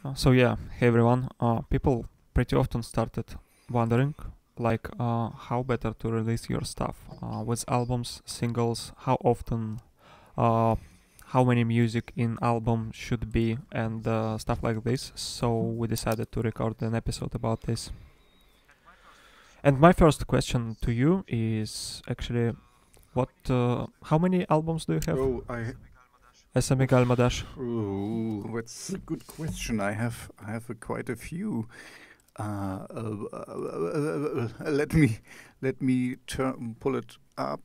Hey everyone. People pretty often started wondering, how better to release your stuff with albums, singles, how often, uh, how many music in album should be, and stuff like this. So we decided to record an episode about this. And my first question to you is actually, how many albums do you have Oh, I as a Megalmodas? that's a good question. I have quite a few. Let me pull it up.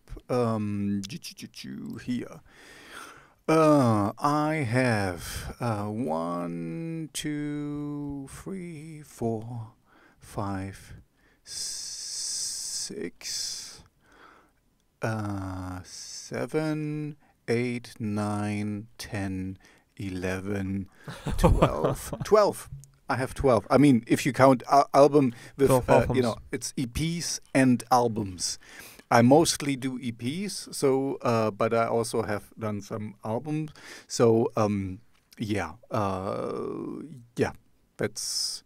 Here. I have one, two, three, four, five, six, seven, 8, 9, 10, 11, 12. 12. I have 12. I mean, if you count album with, 12 albums. it's EPs and albums. I mostly do EPs, but I also have done some albums. So, yeah, that's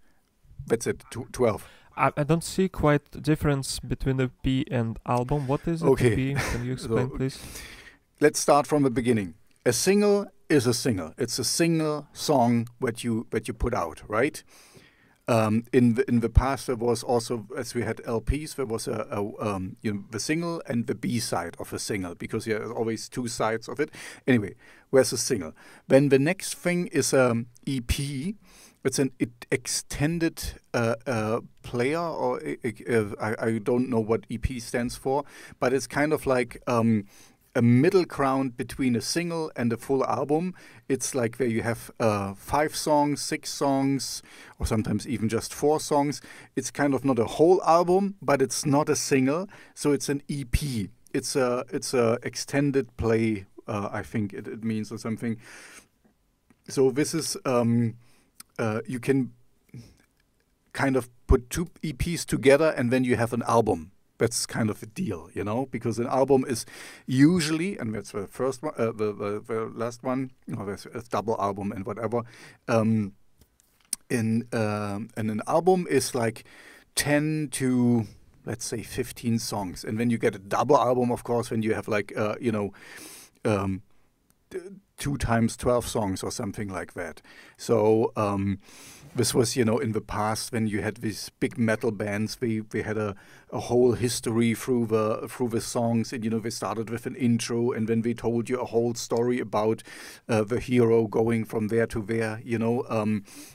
it. 12. I don't see quite difference between the P and album. What is it? Okay. P? Can you explain, So, please? let's start from the beginning. A single is a single. It's a single song that you put out, right? In the past, there was also, as we had LPs, there was the single and the B side of a single, because there are always two sides of it. Anyway, where's a single? Then the next thing is EP. It's an extended player, or I don't know what EP stands for, but it's kind of like a middle ground between a single and a full album. It's like where you have 5 songs, 6 songs, or sometimes even just 4 songs. It's kind of not a whole album, but it's not a single, so it's an EP. It's a extended play. I think it means, or something. So this is you can kind of put 2 EPs together, and then you have an album. That's kind of a deal, because an album is usually, and that's the first one, the last one, there's a double album and whatever. And an album is like 10 to, let's say, 15 songs. And then you get a double album, of course, when you have like, 2 times 12 songs or something like that. So this was, in the past, when you had these big metal bands, we had a whole history through the songs, and they started with an intro, and then they told you a whole story about the hero going from there to there.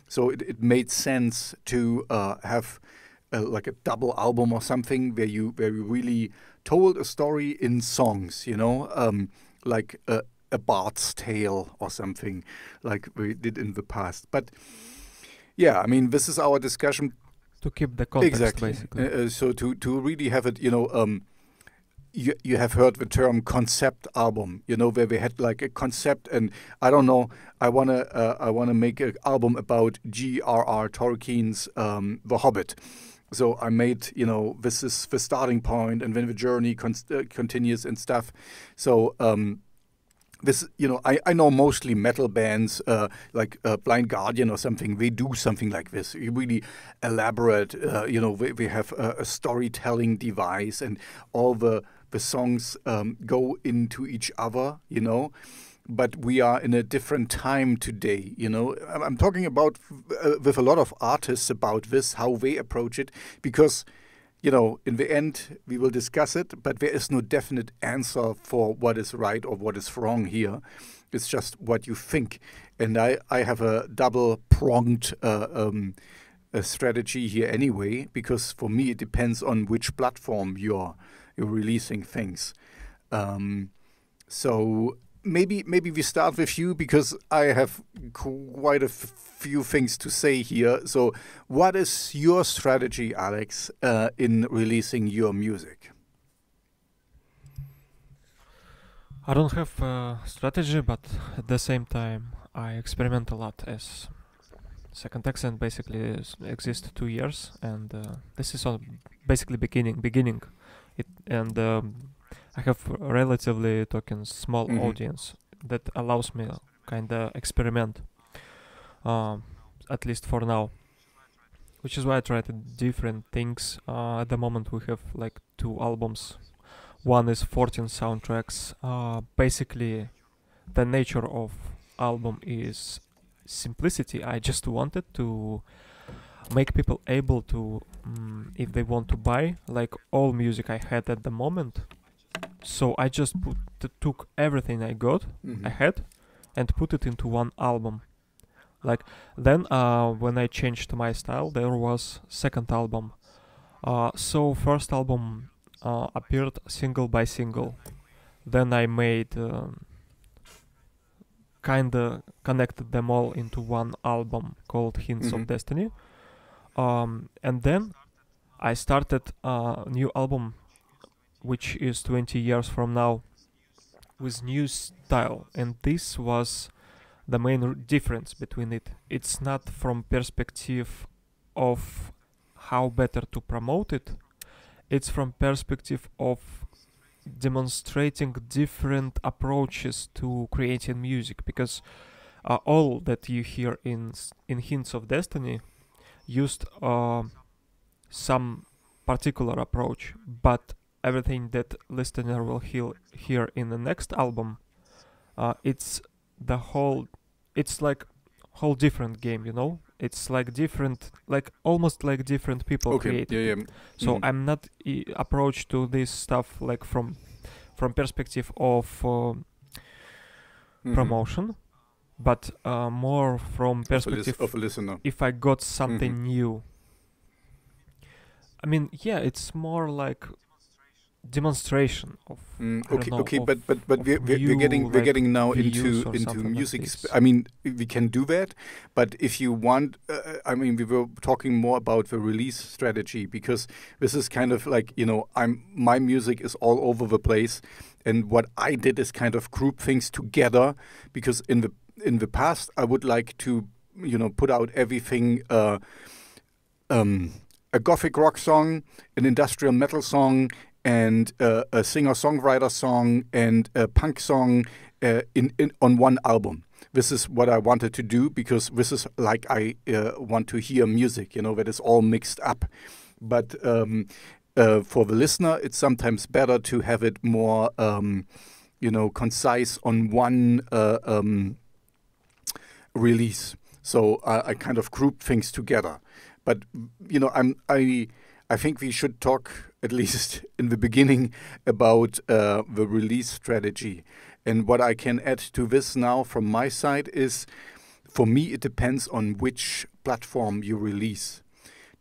So it made sense to have like a double album or something where you really told a story in songs. Like a Bard's Tale or something like we did in the past. But yeah, I mean, this is our discussion. To keep the context, Exactly. basically. So to really have it, you have heard the term concept album, where we had like a concept, and I don't know, I wanna make an album about G.R.R. Tolkien's The Hobbit. So I made, this is the starting point, and then the journey continues and stuff. So this, I know mostly metal bands like Blind Guardian or something. They do something like this. You really elaborate. We have a storytelling device, and all the songs go into each other. But we are in a different time today. I'm talking about with a lot of artists about this, how they approach it, because in the end, we will discuss it, but there is no definite answer for what is right or what is wrong here. It's just what you think. And I have a double-pronged strategy here anyway, because for me, it depends on which platform you're releasing things. So maybe we start with you, because I have quite a few things to say here. So what is your strategy, Alex, in releasing your music? I don't have a strategy, but at the same time, I experiment a lot, as Second Accent basically exists 2 years, and this is all basically beginning. I have relatively talking small Mhm. audience that allows me kinda experiment. Um, at least for now. Which is why I tried different things. At the moment we have like 2 albums. One is 14 soundtracks. Basically, the nature of album is simplicity. I just wanted to make people able to, if they want to buy, like all music I had at the moment. So I just took everything I had, and put it into one album. Like then, when I changed my style, there was second album. So first album appeared single by single. Then I made kinda connected them all into one album called Hints of Destiny. And then I started a new album, which is 20 years from now, with new style. And this was the main difference between it. It's not from perspective of how better to promote it. It's from perspective of demonstrating different approaches to creating music, because all that you hear in Hints of Destiny used some particular approach, but everything that listener will hear in the next album, it's like whole different game, It's like different, like almost like different people create. Yeah. So I'm not approach to this stuff like from perspective of promotion, but more from perspective of a listener. If I got something new. I mean, yeah, it's more like demonstration of. But we're getting now into music. Like I mean, we can do that, but if you want, we were talking more about the release strategy, because this is kind of like, my music is all over the place, and what I did is kind of group things together, because in the past I would like to put out everything. A gothic rock song, an industrial metal song, and a singer-songwriter song, and a punk song on one album. This is what I wanted to do, because this is like I want to hear music, that is all mixed up. But for the listener, it's sometimes better to have it more, concise on one release. So I kind of group things together. But I think we should talk, at least in the beginning, about the release strategy. And what I can add to this now from my side is, for me, it depends on which platform you release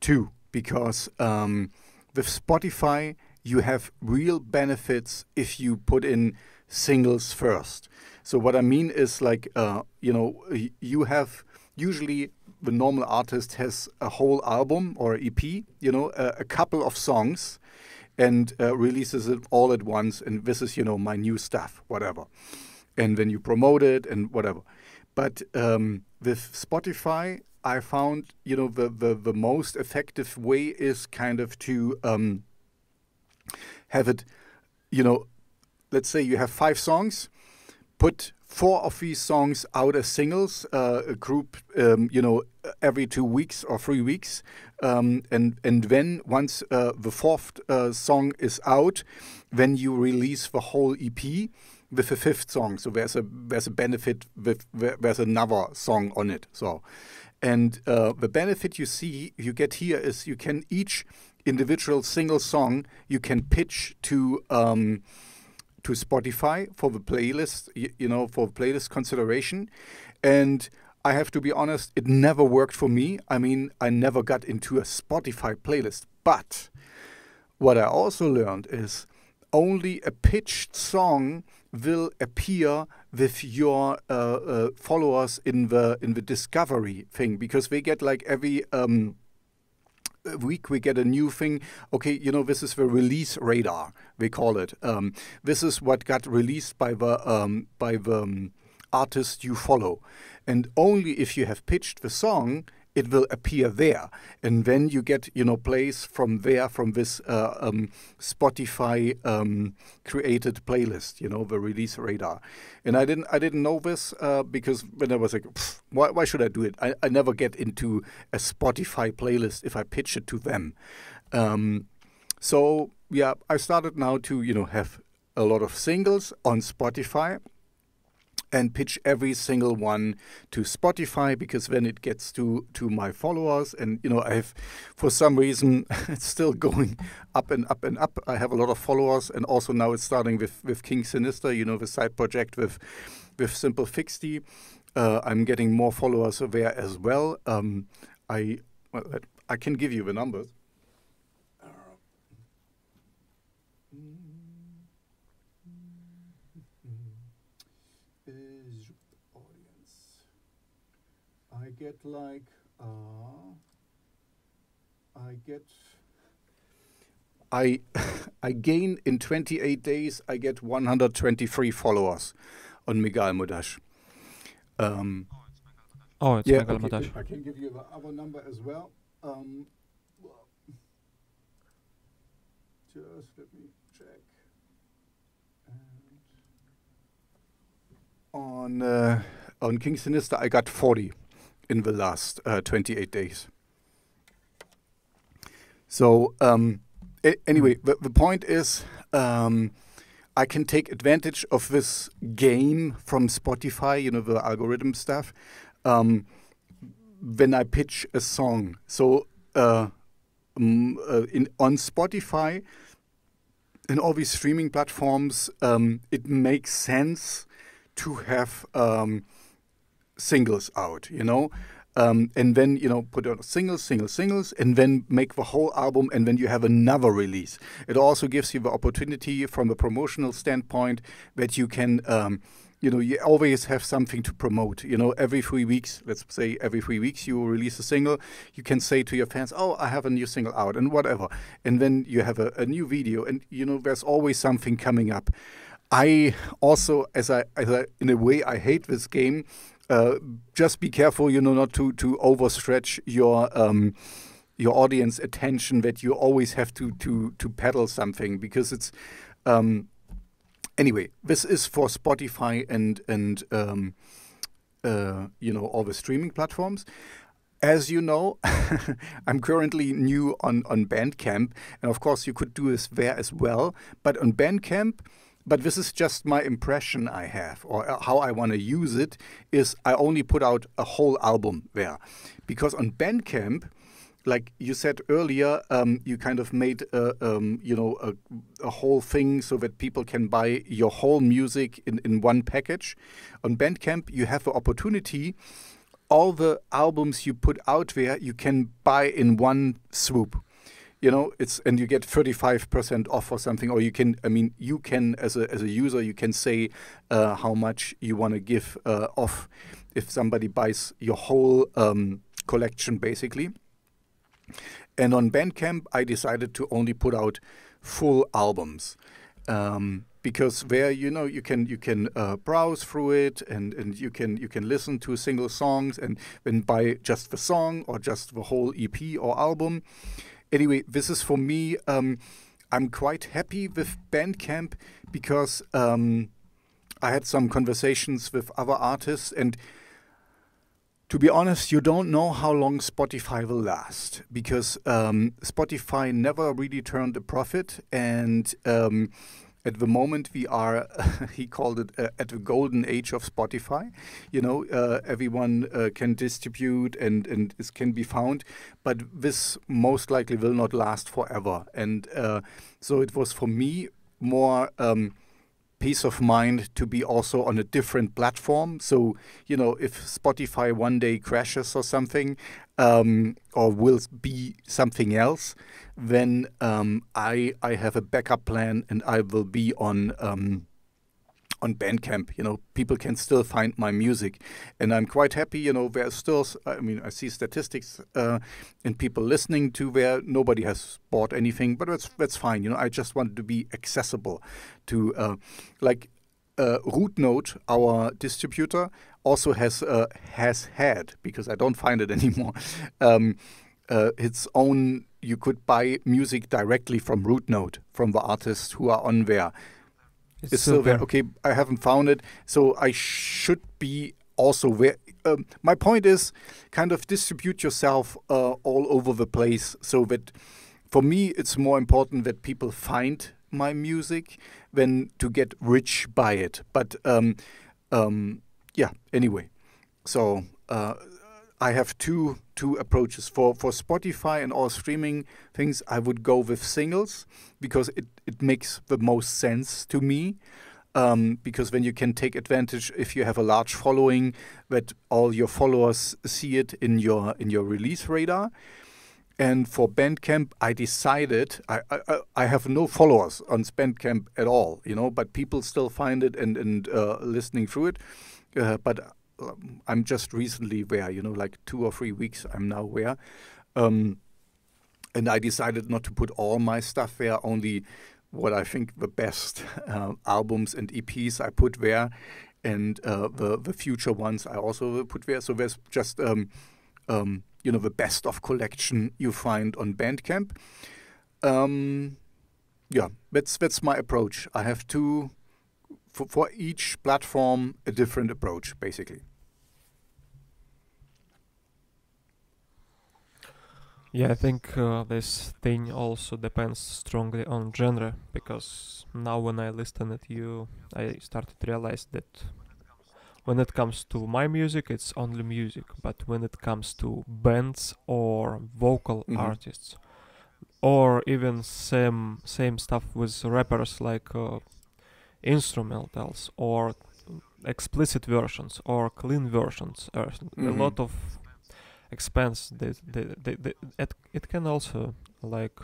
to. Because with Spotify, you have real benefits if you put in singles first. So what I mean is, like, you have usually... The normal artist has a whole album or EP, a couple of songs, and releases it all at once. And this is, my new stuff, whatever. And then you promote it and whatever. But with Spotify, I found, the most effective way is kind of to have it, let's say you have 5 songs, put 4 of these songs out as singles, a group, every 2 weeks or 3 weeks. And then once the 4th song is out, then you release the whole EP with the 5th song. So there's a benefit there's another song on it. So, and the benefit you get here is you can each individual single song you can pitch to Spotify for the playlist, for playlist consideration. And I have to be honest, it never worked for me. I mean, I never got into a Spotify playlist. But what I also learned is only a pitched song will appear with your followers in the discovery thing, because they get like every week we get a new thing. Okay, this is the release radar, we call it. This is what got released by the artist you follow. And only if you have pitched the song it will appear there. And then you get, plays from there, from this Spotify created playlist, the release radar. And I didn't know this because when I was like, why should I do it? I never get into a Spotify playlist if I pitch it to them. So yeah, I started now to, have a lot of singles on Spotify and pitch every single one to Spotify, because then it gets to my followers. And, I have, for some reason, it's still going up and up and up. I have a lot of followers, and also now it's starting with King Sinister, the side project with Simple Fixty. I'm getting more followers there as well. I can give you the numbers. I get like, I gain in 28 days, I get 123 followers on Megalmodas. It's yeah, Megalmodas. I can give you the other number as well. Just let me check. And on King Sinister, I got 40 in the last 28 days. So anyway, the point is, I can take advantage of this game from Spotify, the algorithm stuff, when I pitch a song. So on Spotify and all these streaming platforms, it makes sense to have singles out, and then, put out singles, and then make the whole album, and then you have another release. It also gives you the opportunity from a promotional standpoint that you can, you always have something to promote. Every 3 weeks, let's say every 3 weeks you release a single, you can say to your fans, oh, I have a new single out, and whatever. And then you have a new video, and, there's always something coming up. I also, as I in a way, I hate this game. Just be careful, not to overstretch your audience attention, that you always have to peddle something, because it's anyway. This is for Spotify and all the streaming platforms. As you know, I'm currently new on Bandcamp, and of course you could do this there as well. But on Bandcamp. But this is just my impression I have, or how I want to use it, is I only put out a whole album there. Because on Bandcamp, like you said earlier, you kind of made a whole thing so that people can buy your whole music in one package. On Bandcamp, you have the opportunity, all the albums you put out there, you can buy in one swoop. And you get 35% off or something, or you can as a user, you can say how much you want to give off if somebody buys your whole collection, basically. And on Bandcamp, I decided to only put out full albums, because there, you can browse through it, and you can listen to single songs, and then buy just the song or just the whole EP or album. Anyway, this is for me. I'm quite happy with Bandcamp, because I had some conversations with other artists, and to be honest, you don't know how long Spotify will last, because Spotify never really turned a profit, and at the moment we are, he called it at the golden age of Spotify. Everyone can distribute and it can be found, but this most likely will not last forever. And so it was for me more peace of mind to be also on a different platform. So, if Spotify one day crashes or something, or will be something else, then I have a backup plan, and I will be on Bandcamp. People can still find my music, and I'm quite happy. There's still, I see statistics and people listening to where nobody has bought anything, but that's fine. I just wanted to be accessible to, Rootnote, our distributor, also has had, because I don't find it anymore, its own. You could buy music directly from Rootnote, from the artists who are on there. It's It's still there. there. Okay, I haven't found it, so I should be also there. My point is, kind of distribute yourself all over the place, so that for me it's more important that people find my music than to get rich by it. But yeah. Anyway, so I have two approaches for Spotify and all streaming things. I would go with singles because it makes the most sense to me. Because then you can take advantage if you have a large following, that all your followers see it in your release radar. And for Bandcamp, I decided I have no followers on Bandcamp at all, but people still find it and listening through it. But I'm just recently there, like 2 or 3 weeks I'm now there. And I decided not to put all my stuff there, only what I think the best albums and EPs I put there, and the future ones I also put there. So there's just the best of collection you find on Bandcamp. Yeah, that's my approach. I have two for each platform, a different approach, basically. Yeah, I think this thing also depends strongly on genre, because now when I listen at you, I started to realize that when it comes to my music, it's only music, but when it comes to bands or vocal artists, or even same stuff with rappers, like instrumentals or explicit versions or clean versions, a lot of expense. It can also like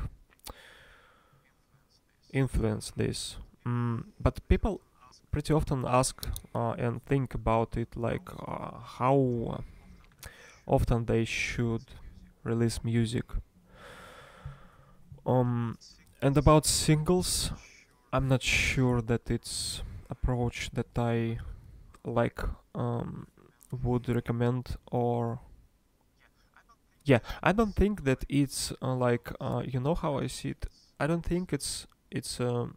influence this. But people pretty often ask and think about it, like how often they should release music. And about singles, I'm not sure that it's approach that I like would recommend. Or yeah, I don't think that it's like how I see it. I don't think it's a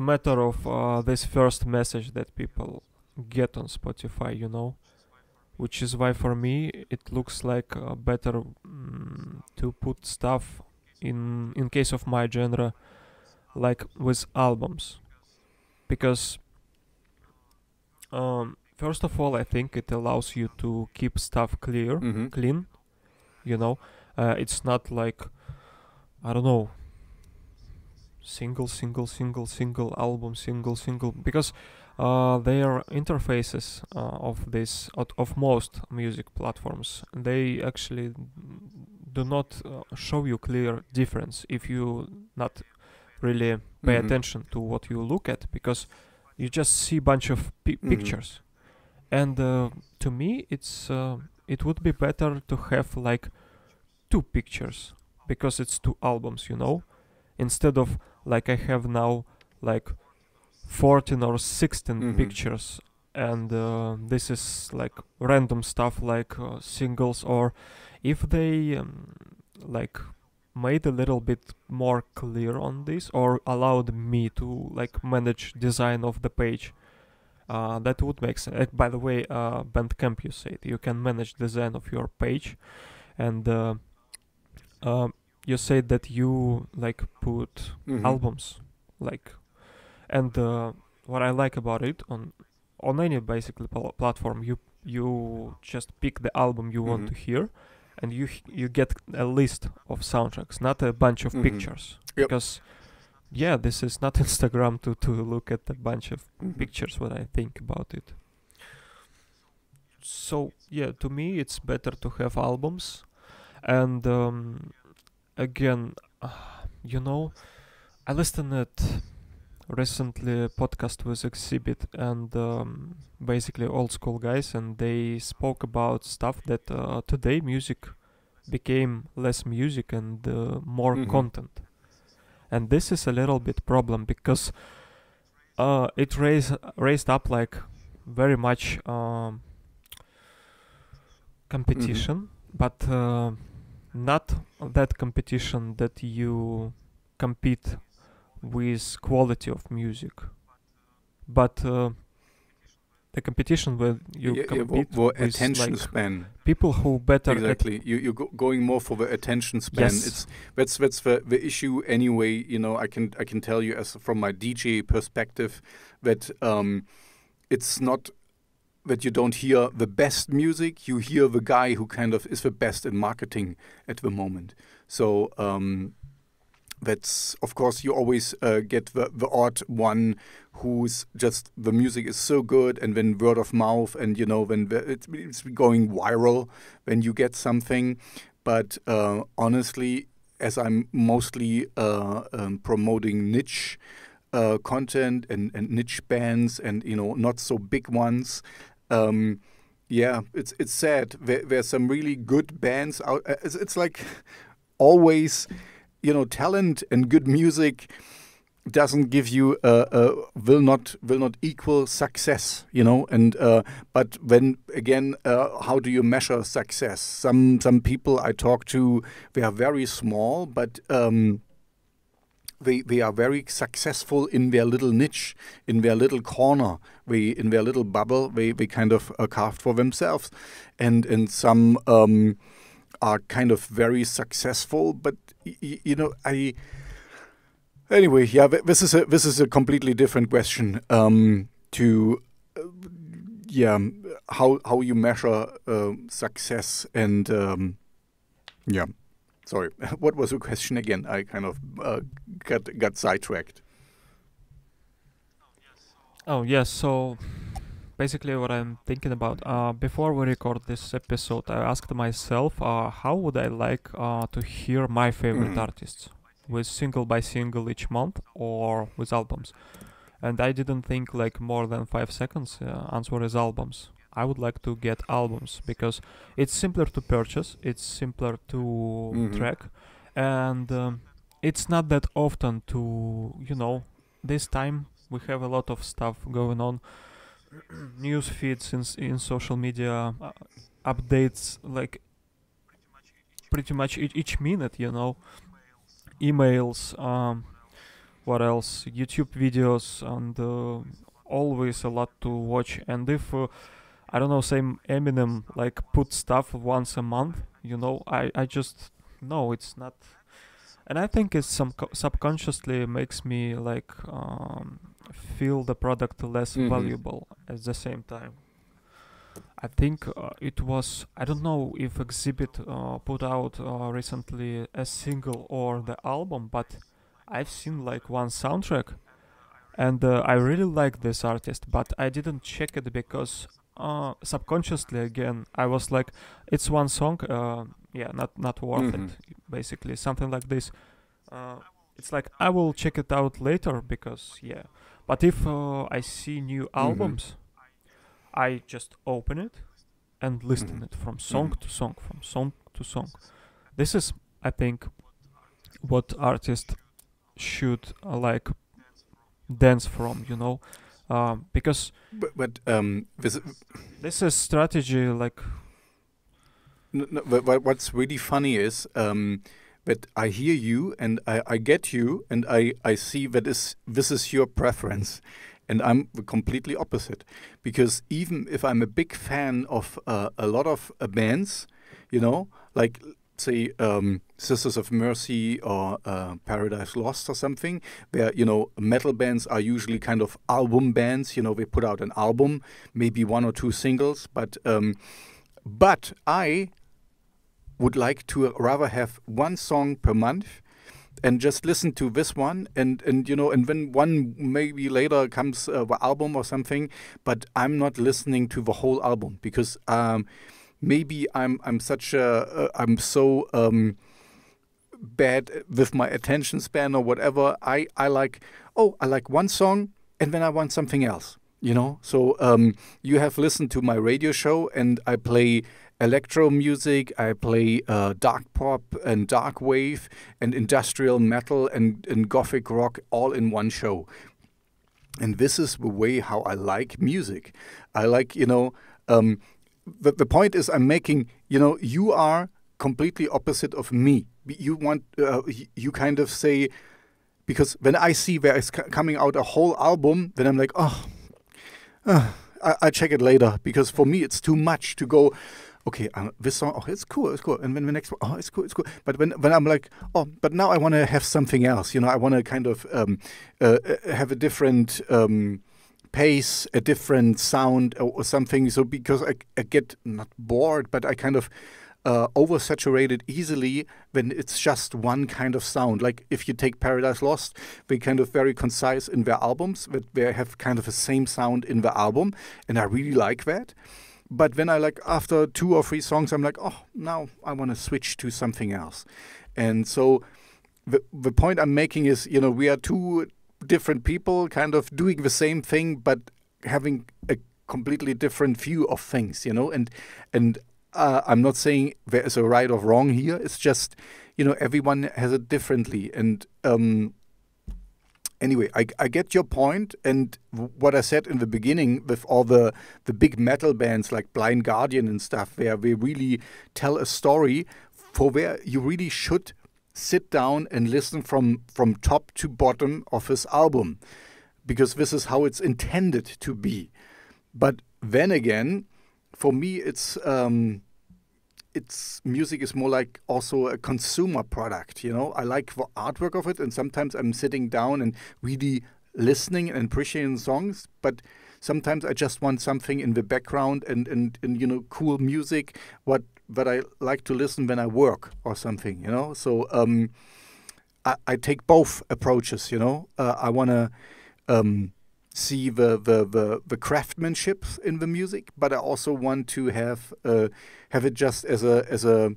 matter of this first message that people get on Spotify, which is why for me it looks like better to put stuff in case of my genre, like with albums, because first of all, I think it allows you to keep stuff clean. It's not like, I don't know, single album, single, because their interfaces of most music platforms, they actually do not show you clear difference if you not really pay attention to what you look at, because you just see bunch of pictures. And to me, it would be better to have like 2 pictures, because it's 2 albums, instead of like I have now like 14 or 16 pictures, and this is like random stuff, like singles. Or if they like made a little bit more clear on this, or allowed me to like manage design of the page, that would make sense. By the way, Bandcamp, you said you can manage design of your page, and you said that you like put albums, like, and what I like about it, on any basically platform, you just pick the album you want to hear, and you get a list of soundtracks, not a bunch of pictures. Yep. Because this is not Instagram to look at a bunch of pictures, what I think about it. So yeah, to me it's better to have albums. And again, I listened at recently podcast with Exhibit and basically old school guys, and they spoke about stuff that today music became less music and more content. And this is a little bit problem, because it raised up like very much competition, but not that competition that you compete with quality of music, but the competition where you compete for with attention like span. people who better Exactly. You're going more for the attention span. Yes. That's the issue anyway. You know, I can tell you as from my DJ perspective that it's not that you don't hear the best music. You hear the guy who kind of is the best in marketing at the moment. So that's, of course, you always get the odd one who's just the music is so good, and then word of mouth, and when it's going viral when you get something. But honestly, as I'm mostly promoting niche content and niche bands, and not so big ones. Yeah, it's sad. There's some really good bands out. It's like always, talent and good music doesn't give you will not equal success, and but when again, how do you measure success? Some people I talk to, they are very small, but they are very successful in their little niche, in their little corner, in their little bubble. They kind of carved for themselves, and some are kind of very successful. But anyway, yeah, this is a completely different question to how you measure success, and yeah. Sorry, what was the question again? I kind of got sidetracked. Oh yes, so basically what I'm thinking about, before we record this episode, I asked myself, how would I like to hear my favorite artists, with single by single each month or with albums? And I didn't think like more than 5 seconds. Answer is albums. I would like to get albums because it's simpler to purchase, it's simpler to track, and it's not that often to, this time we have a lot of stuff going on, news feeds in social media, updates like pretty much each minute, emails, what else, YouTube videos, and always a lot to watch. And if I don't know, same Eminem like put stuff once a month, I just no, it's not. And I think it's subconsciously makes me like feel the product less valuable at the same time. I think it was, I don't know if Exhibit put out recently a single or the album, but I've seen like one soundtrack, and I really like this artist, but I didn't check it because subconsciously again I was like, it's one song, not worth it, basically something like this. It's like I will check it out later because but if I see new albums, I just open it and listen it from song to song, from song to song. This is, I think, what artists should like dance from, because but this is strategy like. What's really funny is that I hear you and I get you, and I see that this is your preference, and I'm completely opposite, because even if I'm a big fan of a lot of bands, like say Sisters of Mercy or Paradise Lost or something, where metal bands are usually kind of album bands. They put out an album, maybe one or two singles, but I would like to rather have one song per month and just listen to this one, and then one maybe later comes the album or something, but I'm not listening to the whole album because maybe I'm such a I'm so bad with my attention span or whatever. I like one song and then I want something else. So you have listened to my radio show, and I play electro music, I play dark pop and dark wave and industrial metal and gothic rock all in one show. And this is the way how I like music. I like, the point is I'm making, you are completely opposite of me. You want, you kind of say, because when I see there is coming out a whole album, then I'm like, I'll check it later. Because for me, it's too much to go, okay, this song, it's cool. And then the next one, it's cool. But when I'm like, but now I want to have something else. I want to kind of have a different pace, a different sound or something. So because I get not bored, but I kind of oversaturated easily when it's just one kind of sound. Like if you take Paradise Lost, they kind of very concise in their albums, that they have kind of the same sound in the album, and I really like that. But when I after 2 or 3 songs, I'm like, now I want to switch to something else. And so the point I'm making is, we are 2 different people kind of doing the same thing, but having a completely different view of things, and I'm not saying there is a right or wrong here. It's just, everyone has it differently. And anyway, I get your point. And what I said in the beginning with all the big metal bands like Blind Guardian and stuff, where we really tell a story for where you really should sit down and listen from top to bottom of his album, because this is how it's intended to be. But then again, for me, it's music is more like also a consumer product. I like the artwork of it, and sometimes I'm sitting down and really listening and appreciating songs. But sometimes I just want something in the background and cool music that I like to listen when I work or something. So I take both approaches. I want to see the craftsmanship in the music, but I also want to have it just as a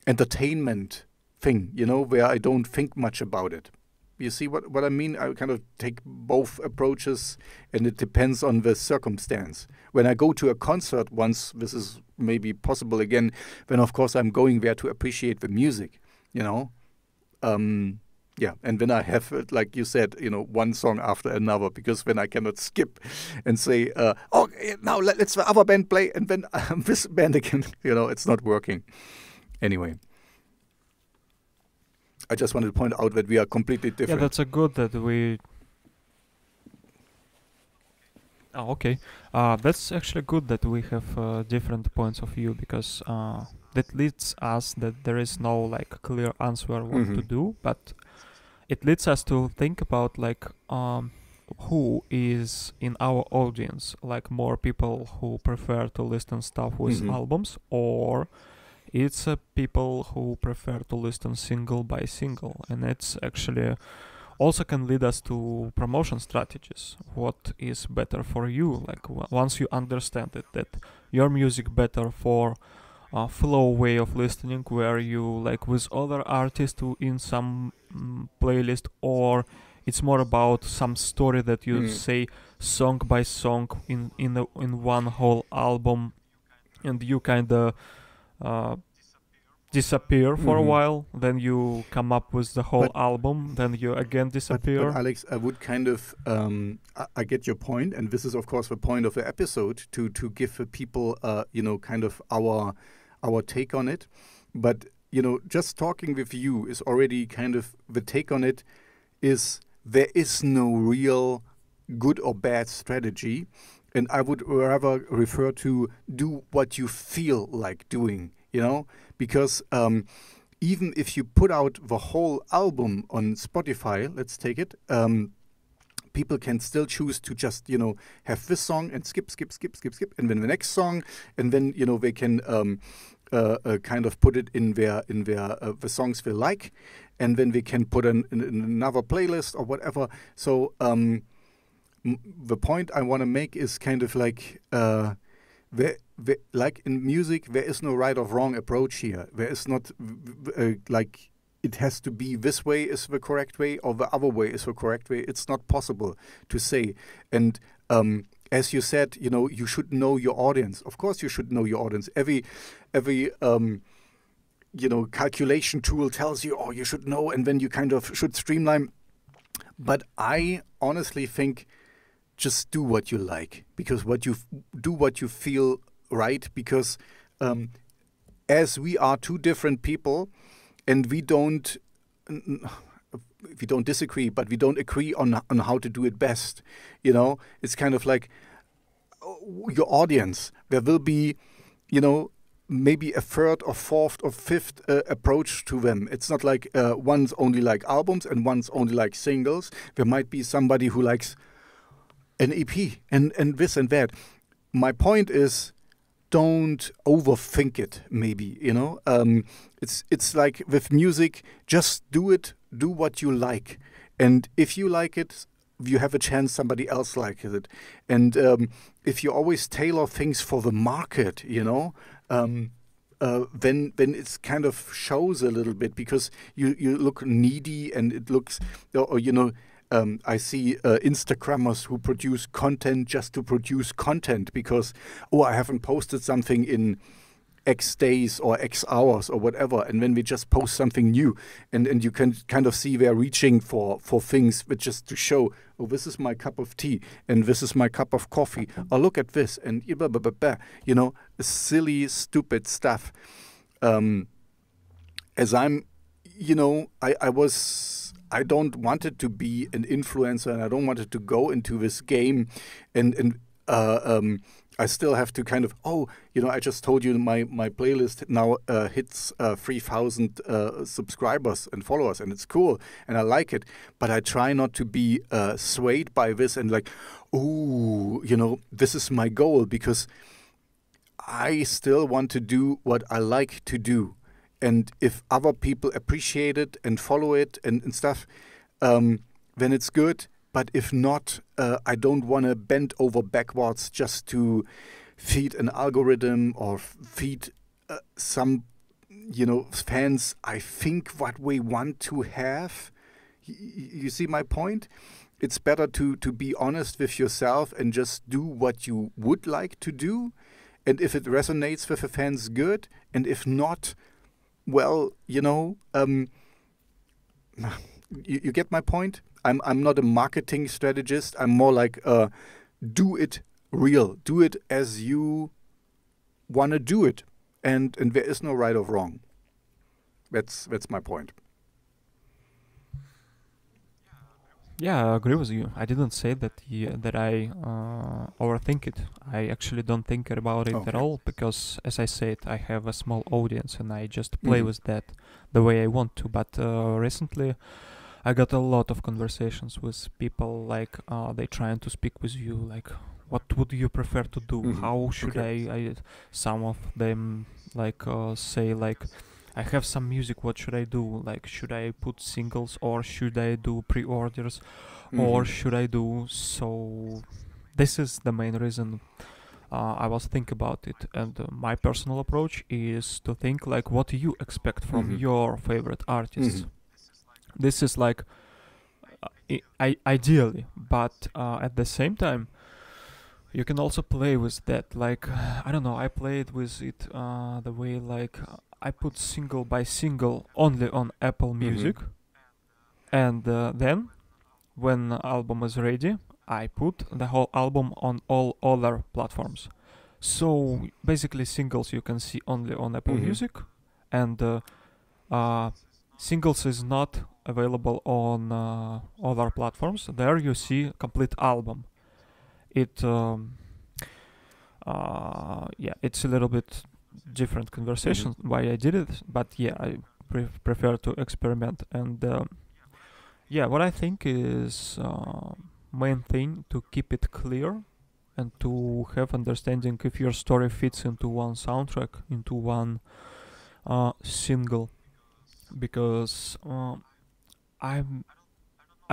entertainment thing, where I don't think much about it. You see what I mean? I kind of take both approaches, and it depends on the circumstance. When I go to a concert, once this is maybe possible again, then of course I'm going there to appreciate the music, Yeah, and then I have, like you said, one song after another, because then I cannot skip and say, now let's the other band play, and then this band again. It's not working. Anyway, I just wanted to point out that we are completely different. Yeah, that's a good that we... Oh, okay. That's actually good that we have different points of view, because that leads us that there is no clear answer what to do, but it leads us to think about who is in our audience, more people who prefer to listen stuff with albums, or it's people who prefer to listen single by single. And it's actually also can lead us to promotion strategies. What is better for you? Once you understand it, that your music better for flow way of listening, where you with other artists in some playlist, or it's more about some story that you say song by song in one whole album, and you kind of disappear for a while, then you come up with the whole album, then you again disappear. But Alex, I would kind of I get your point, and this is of course the point of the episode, to give the people kind of our take on it. But just talking with you is already kind of the take on it is there is no real good or bad strategy, and I would rather refer to do what you feel like doing, because even if you put out the whole album on Spotify, let's take it, people can still choose to just, have this song and skip, and then the next song, and then, they can kind of put it in their the songs they like, and then they can put in another playlist or whatever. So the point I want to make is kind of like in music, there is no right or wrong approach here. There is not it has to be this way is the correct way or the other way is the correct way. It's not possible to say. And as you said, you should know your audience. Of course, you should know your audience. Every calculation tool tells you, you should know, and then you kind of should streamline. But I honestly think just do what you like, because do what you feel right, because as we are two different people, and we don't disagree, but we don't agree on how to do it best. It's kind of like your audience. There will be, maybe a third or fourth or fifth approach to them. It's not like one's only like albums and one's only like singles. There might be somebody who likes an EP and this and that. My point is, don't overthink it. Maybe it's like with music, just do what you like, and if you like it, you have a chance somebody else likes it. And if you always tailor things for the market, then it's kind of shows a little bit, because you look needy, and it looks, I see Instagrammers who produce content just to produce content because, I haven't posted something in X days or X hours or whatever, and then we just post something new, and you can kind of see they're reaching for things, but just to show, this is my cup of tea, and this is my cup of coffee, look at this, and blah, blah, blah, blah. Silly, stupid stuff. As I'm, I don't want it to be an influencer, and I don't want it to go into this game, and I still have to kind of, I just told you my playlist now hits 3,000 subscribers and followers, and it's cool, and I like it, but I try not to be swayed by this and like, this is my goal, because I still want to do what I like to do. And if other people appreciate it and follow it and stuff, then it's good. But if not, I don't want to bend over backwards just to feed an algorithm or feed some, fans. I think what we want to have. You see my point? It's better to be honest with yourself and just do what you would like to do. And if it resonates with the fans, good. And if not, well, you get my point? I'm not a marketing strategist. I'm more like do it real. Do it as you want to do it. And there is no right or wrong. That's my point. Yeah, I agree with you. I didn't say that I overthink it. I actually don't think about it at all, because, as I said, I have a small audience and I just play with that the way I want to. But recently, I got a lot of conversations with people, like they trying to speak with you, like, what would you prefer to do? How should I? Some of them say like, I have some music, what should I do? Like, should I put singles, or should I do pre-orders, or should I do so? This is the main reason I was thinking about it. And my personal approach is to think like, what do you expect from your favorite artists? This is like, ideally, but at the same time, you can also play with that. Like, I don't know, I played with it the way like, I put single by single only on Apple Music, and then when the album is ready, I put the whole album on all other platforms. So basically, singles you can see only on Apple Music, and singles is not available on other platforms. There you see complete album. It's a little bit different conversation why I did it, but yeah, I prefer to experiment. And what I think is main thing to keep it clear and to have understanding if your story fits into one soundtrack, into one single, because I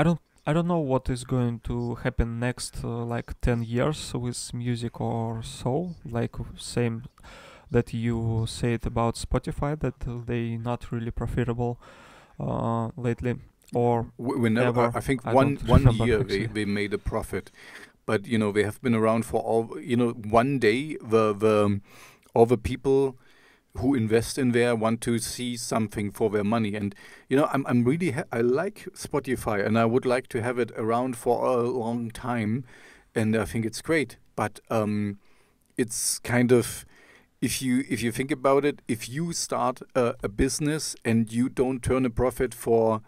don't know what is going to happen next, like 10 years with music or so. Like same that you said about Spotify, that they not really profitable lately, or whenever. I think one year they made a profit, but they have been around for all. One day the all the people who invest in there want to see something for their money. And I'm really I like Spotify, and I would like to have it around for a long time, and I think it's great. But it's kind of, if you think about it, if you start a business and you don't turn a profit for,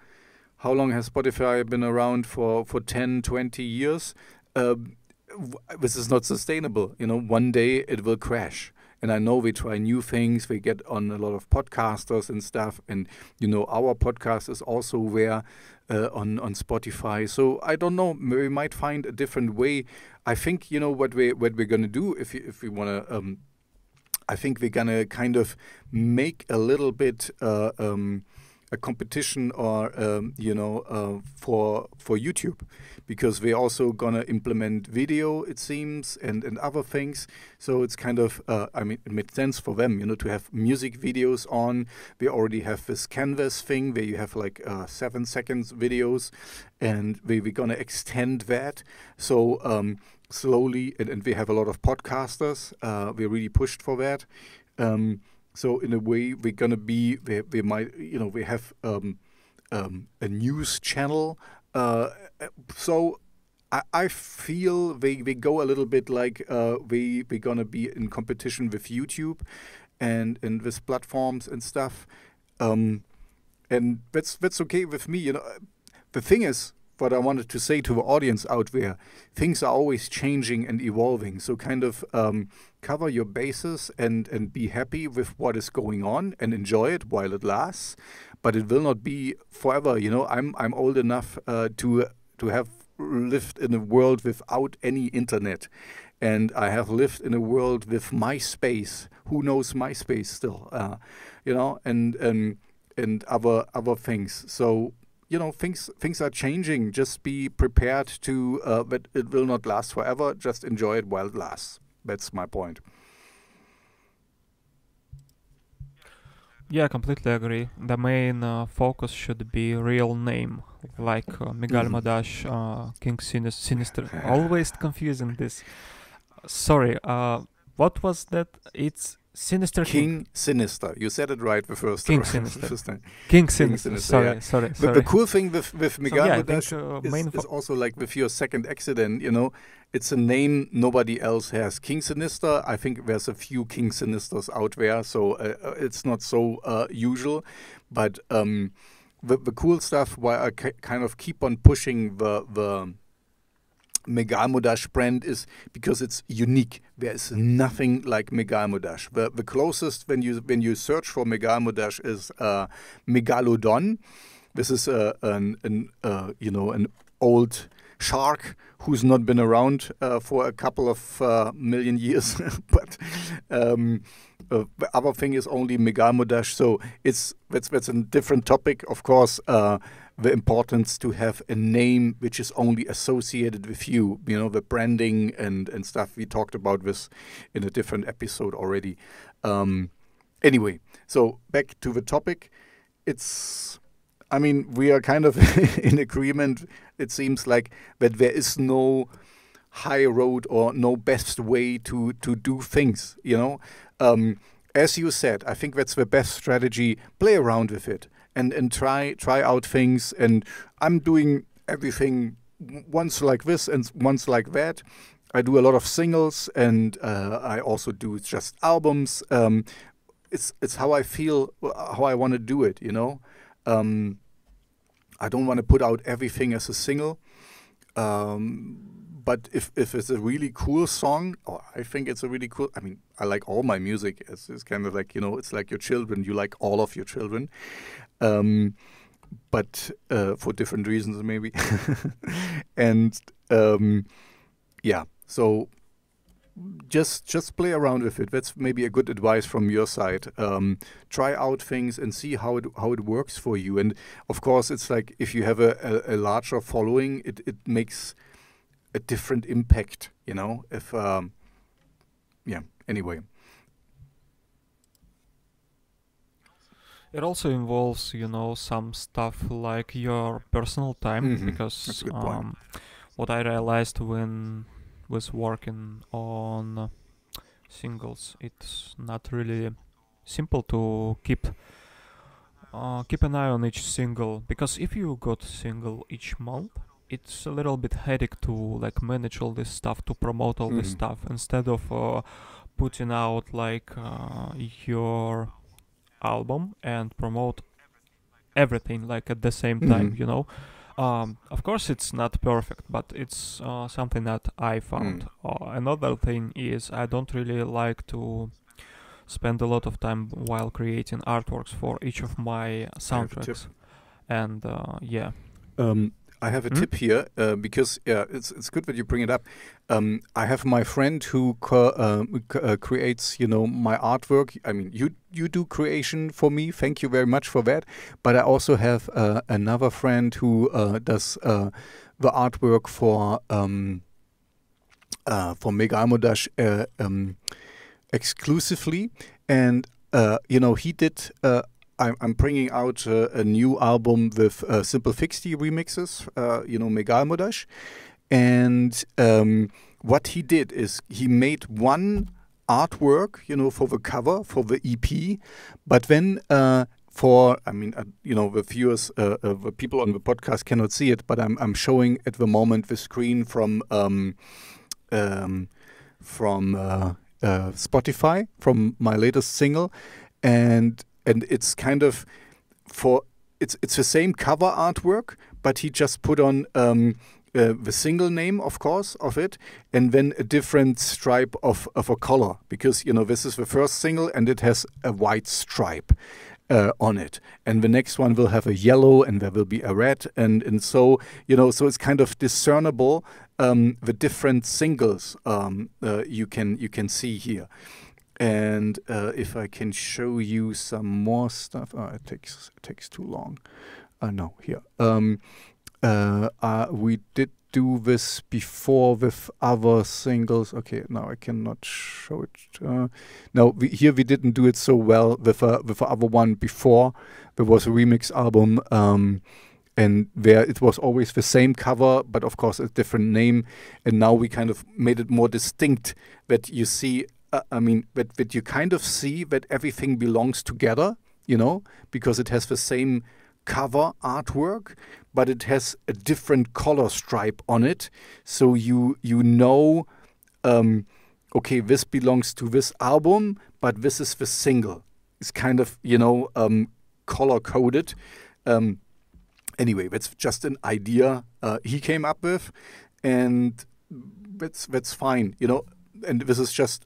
how long has Spotify been around? For 10, 20 years? This is not sustainable. One day it will crash. And I know we try new things. We get on a lot of podcasters and stuff. And, our podcast is also there on Spotify. So I don't know. We might find a different way. I think, what we're going to do, if we want to, I think we're going to kind of make a little bit a competition, or for YouTube, because we're also gonna implement video, it seems, and other things. So it's kind of it makes sense for them, to have music videos on. We already have this Canvas thing where you have like 7 seconds videos, and we're gonna extend that. So slowly, and we have a lot of podcasters. We're really pushed for that. So in a way, we're gonna be, we might, we have a news channel. So I feel we go a little bit like we're gonna be in competition with YouTube and with platforms and stuff. And that's okay with me. The thing is, what I wanted to say to the audience out there, things are always changing and evolving. So kind of cover your bases and be happy with what is going on and enjoy it while it lasts. But it will not be forever. I'm old enough to have lived in a world without any internet. And I have lived in a world with MySpace. Who knows MySpace still? And other things. So things are changing. Just be prepared to, but it will not last forever. Just enjoy it while it lasts. That's my point. Yeah, completely agree. The main focus should be real name, like Megalmodas, King Sinister. Always confusing this. Sorry, what was that? It's Sinister King Sinister. You said it right the first King time. Sinister. First time. King Sinister. Sinister, Sorry. But the cool thing with Megalmodas So, is also like with your second accident, it's a name nobody else has. King Sinister, I think there's a few King Sinisters out there, so it's not so usual. But the cool stuff, why I kind of keep on pushing the Megalmodas brand, is because it's unique. There is nothing like Megalmodas. The closest when you search for Megalmodas is Megalodon. This is an old shark who's not been around for a couple of million years. But the other thing is only Megalmodas. So that's a different topic, of course. The importance to have a name which is only associated with you, the branding and stuff. We talked about this in a different episode already. Anyway, so back to the topic. We are kind of in agreement, it seems like, that there is no high road or no best way to do things, As you said, I think that's the best strategy. Play around with it. And try out things, and I'm doing everything once like this and once like that. I do a lot of singles, and I also do just albums. It's how I feel, how I want to do it. I don't want to put out everything as a single. But if it's a really cool song, or I think it's a really cool. I like all my music. It's kind of like, it's like your children. You like all of your children. But for different reasons maybe. And yeah, so just play around with it. That's maybe a good advice from your side. Try out things and see how it works for you. And of course, it's like if you have a larger following, it makes a different impact. If anyway. It also involves, some stuff like your personal time, because That's a good point. what I realized when was working on singles, it's not really simple to keep an eye on each single, because if you got single each month, it's a little bit headache to like manage all this stuff, to promote all this stuff, instead of putting out like your album and promote everything like at the same time, you know. Of course it's not perfect, but it's something that I found. Another thing is I don't really like to spend a lot of time while creating artworks for each of my soundtracks. And yeah. I have a tip here because it's good that you bring it up. I have my friend who creates, you know, my artwork. I mean, you do creation for me. Thank you very much for that. But I also have another friend who does the artwork for Megalmodas exclusively, and you know, he did. I'm bringing out a new album with Simple Fixty remixes, you know, Megalmodas. And what he did is he made one artwork, you know, for the cover, for the EP. But then you know, the viewers, the people on the podcast cannot see it, but I'm showing at the moment the screen from Spotify, from my latest single. And it's kind of it's the same cover artwork, but he just put on the single name, of course, of it, and then a different stripe of a color, because, you know, this is the first single and it has a white stripe on it, and the next one will have a yellow and there will be a red, and so, you know, so it's kind of discernible, the different singles you can see here. And if I can show you some more stuff, it takes too long. No, here. We did do this before with other singles. Okay, now I cannot show it. No, here we didn't do it so well with the other one before. There was a remix album, and there it was always the same cover, but of course a different name. And now we kind of made it more distinct, that you see. I mean, that you kind of see that everything belongs together, you know, because it has the same cover artwork, but it has a different color stripe on it. So you know, okay, this belongs to this album, but this is the single. It's kind of, you know, color coded. Anyway, that's just an idea he came up with, and that's fine, you know. And this is just,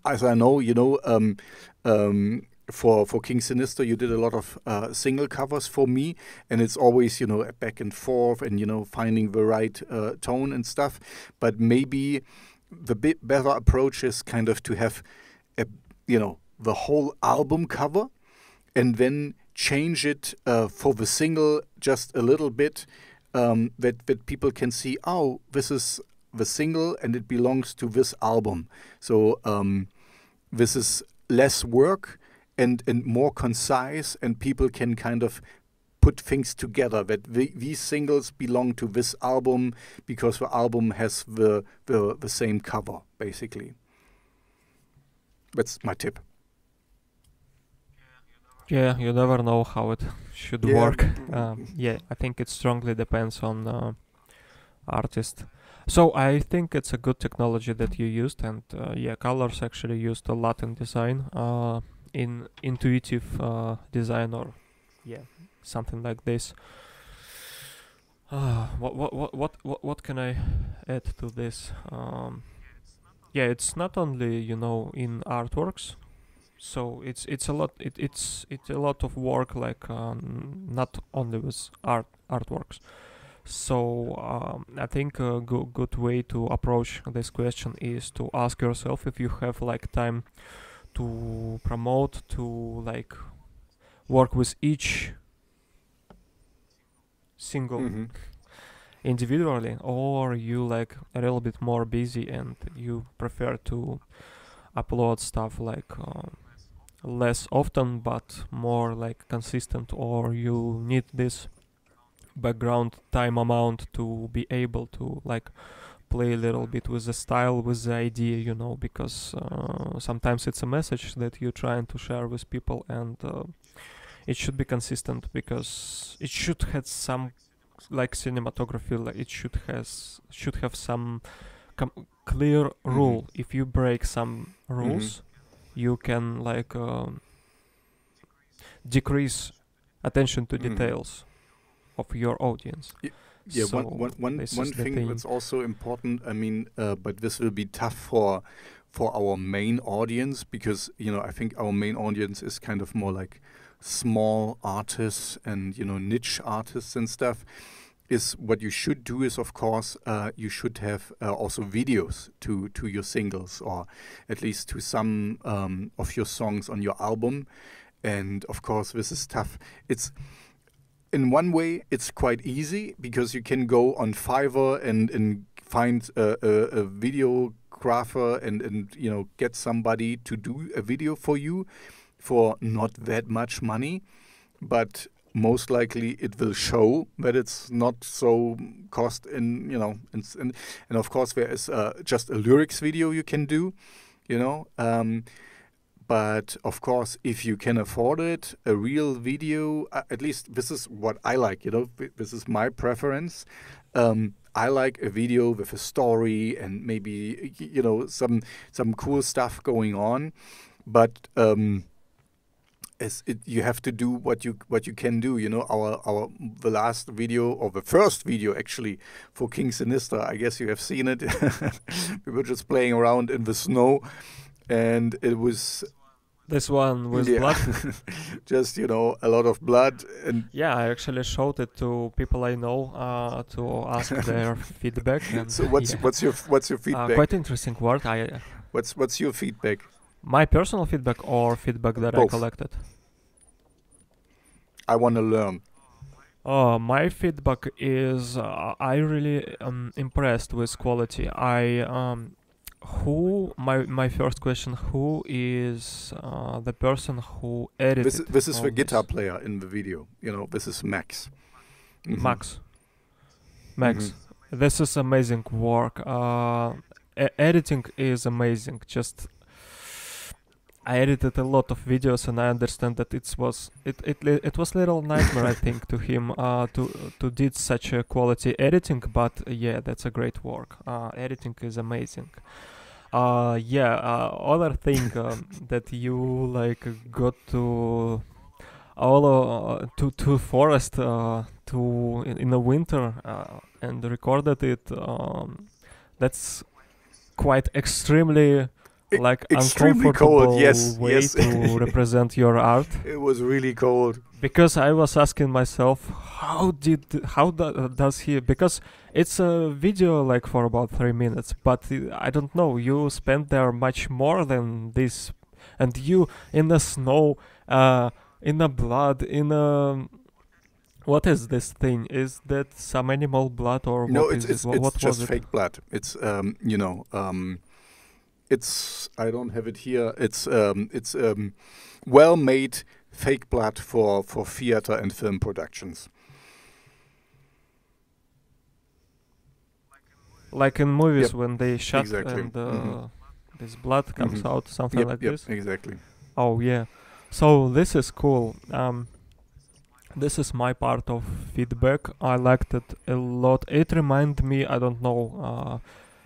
as I know, you know, for King Sinister, you did a lot of single covers for me, and it's always, you know, back and forth, and, you know, finding the right tone and stuff. But maybe the bit better approach is kind of to have, you know, the whole album cover, and then change it for the single just a little bit, that people can see, oh, this is the single and it belongs to this album. So this is less work and more concise, and people can kind of put things together, that these singles belong to this album because the album has the same cover, basically. That's my tip. Yeah, you never know how it should work. Yeah, I think it strongly depends on artist. So I think it's a good technology that you used, and yeah, colors actually used a lot in design, in intuitive design, or yeah, something like this. What can I add to this? Yeah, it's not only, you know, in artworks. So it's a lot. It's a lot of work, like not only with artworks. So I think a good way to approach this question is to ask yourself if you have like time to promote, to like work with each single individually, or you like a little bit more busy and you prefer to upload stuff like less often but more like consistent, or you need this background time amount to be able to like play a little bit with the style, with the idea, you know, because sometimes it's a message that you're trying to share with people, and it should be consistent, because it should have some, like cinematography, like it should have some clear rule. If you break some rules, you can like decrease attention to details of your audience. Yeah, So one this one is the thing thing. that's also important. I mean, but this will be tough for our main audience, because I think our main audience is kind of more like small artists and niche artists and stuff. Is what you should do is, of course, you should have also videos to your singles, or at least to some of your songs on your album. And of course, this is tough. It's in one way, it's quite easy, because you can go on Fiverr and find a videographer and get somebody to do a video for you for not that much money, but most likely it will show that it's not so cost and of course there is just a lyrics video you can do, but of course, if you can afford it, a real video, at least this is what I like, this is my preference. I like a video with a story and maybe, some cool stuff going on. But you have to do what you can do. The last video, or the first video actually, for King Sinistra, I guess you have seen it. We were just playing around in the snow, and it was This one with blood? Just, a lot of blood. And Yeah, I actually showed it to people I know to ask their feedback. And so what's your feedback? Quite interesting work. What's your feedback? My personal feedback, or feedback that Both. I collected? I want to learn. My feedback is I really impressed with quality. My first question: who is the person who edited? This is all the guitar this? player in the video. This is Max. Max. This is amazing work. Editing is amazing. Just I edited a lot of videos, and I understand that it was little nightmare, I think, to him to did such a quality editing. But yeah, that's a great work. Editing is amazing. Other thing that you like got to all to forest in the winter and recorded it. That's quite extremely extremely uncomfortable cold. Yes, way yes. to represent your art. It was really cold. Because I was asking myself, does he? Because it's a video like for about 3 minutes, but I don't know. You spent there much more than this, and you in the snow, in the blood, what is this thing? Is that some animal blood, or No, what it's is it? What it's was just it? fake blood. It's it's, I don't have it here. It's well-made fake blood for theater and film productions. Like in movies Yep, when they shot exactly. and this blood comes out, something Yep, like yep, this. exactly. Oh yeah, so this is cool. This is my part of feedback. I liked it a lot. It reminded me, I don't know,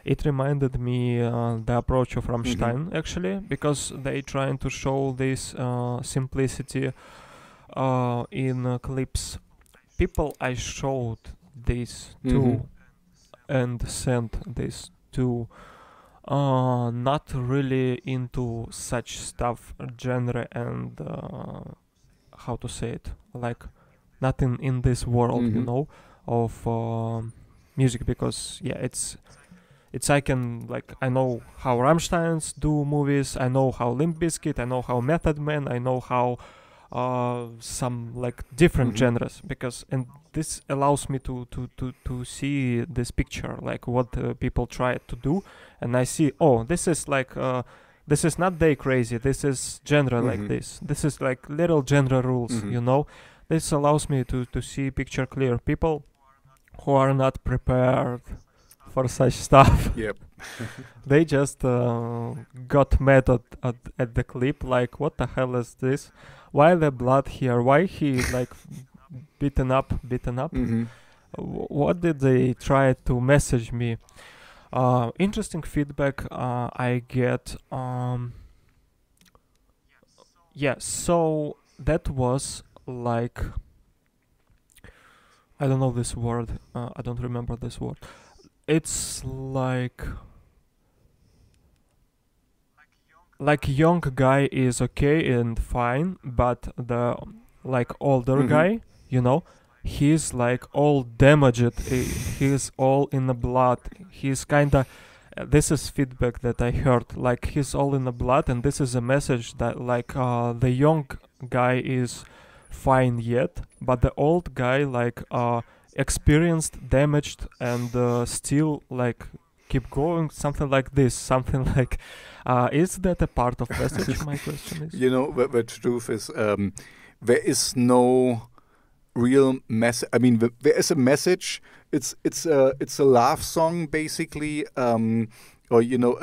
it reminded me the approach of Rammstein, actually, because they trying to show this simplicity in clips. People I showed this to and sent this to not really into such stuff, genre, and how to say it, like not in this world, of music, because I know how Rammsteins do movies, I know how Limp Bizkit, I know how Method Man, I know how some like different genres, and this allows me to see this picture, like what people try to do, and I see, this is like this is not Day Crazy, this is genre like this is like little genre rules, this allows me to see picture clear. People who are not prepared for such stuff. Yep. They just got mad at the clip, like, what the hell is this? Why the blood here? Why he like beaten up? Mm-hmm. What did they try to message me? Interesting feedback I get. Yeah, so that was like, I don't know this word. I don't remember this word. It's like young guy is okay and fine, but the like older Mm-hmm. guy, you know, he's like all damaged. He's all in the blood. He's kinda. This is feedback that I heard. Like he's all in the blood, and this is a message that like the young guy is fine yet, but the old guy like experienced damaged and still like keep going. Something like this. Something like. Is that a part of message? My question is. You know, the truth is, there is no real message. I mean, there is a message. It's a laugh song basically, or you know,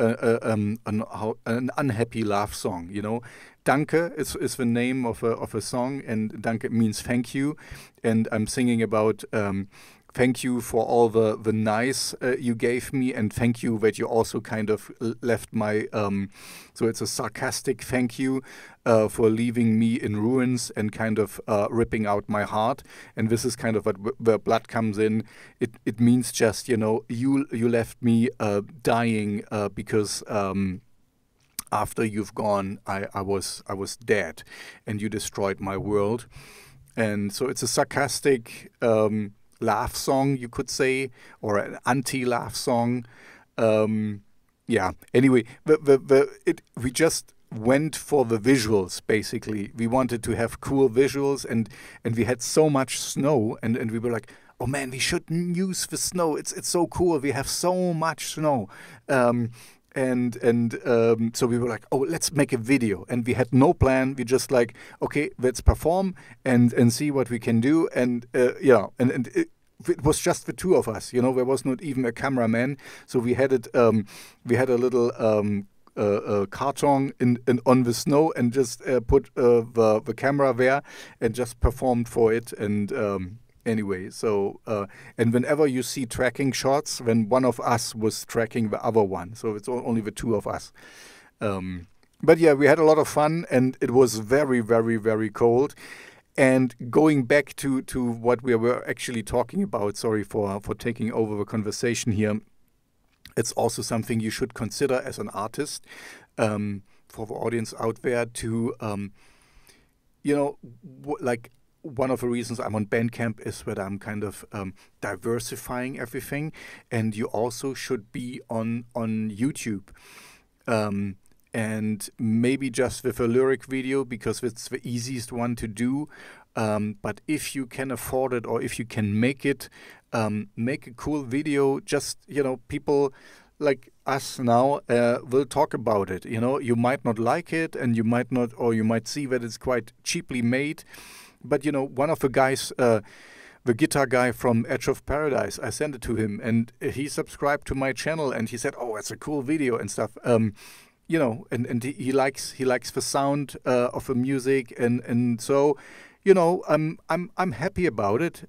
an unhappy laugh song. You know, Danke is the name of a song, and Danke means thank you, and I'm singing about. Thank you for all the nice you gave me, and thank you that you also kind of left my. So it's a sarcastic thank you for leaving me in ruins and kind of ripping out my heart. And this is kind of what where blood comes in. It means just you left me dying because. After you've gone, I was dead, and you destroyed my world, and so it's a sarcastic laugh song, you could say, or an anti-laugh song. Yeah. Anyway, we just went for the visuals. Basically, we wanted to have cool visuals, and we had so much snow, and we were like, oh man, we should use the snow. It's so cool. We have so much snow. So we were like, oh, let's make a video. And we had no plan. We just like, okay, let's perform and see what we can do. And it was just the two of us. There was not even a cameraman. So we had it. We had a little carton on the snow and just put the camera there and just performed for it. And anyway, so and whenever you see tracking shots, when one of us was tracking the other one, so it's only the two of us. But yeah, we had a lot of fun, and it was very, very, very cold. And going back to what we were actually talking about, sorry for taking over the conversation here. It's also something you should consider as an artist, for the audience out there to, like. One of the reasons I'm on Bandcamp is that I'm kind of diversifying everything, and you also should be on YouTube, and maybe just with a lyric video because it's the easiest one to do. But if you can afford it, or if you can make it, make a cool video. Just people like us now will talk about it. You might not like it, and you might not, or you might see that it's quite cheaply made. But one of the guys, the guitar guy from Edge of Paradise, I sent it to him, and he subscribed to my channel, and he said, "Oh, it's a cool video and stuff." And he likes the sound of the music, and so I'm happy about it.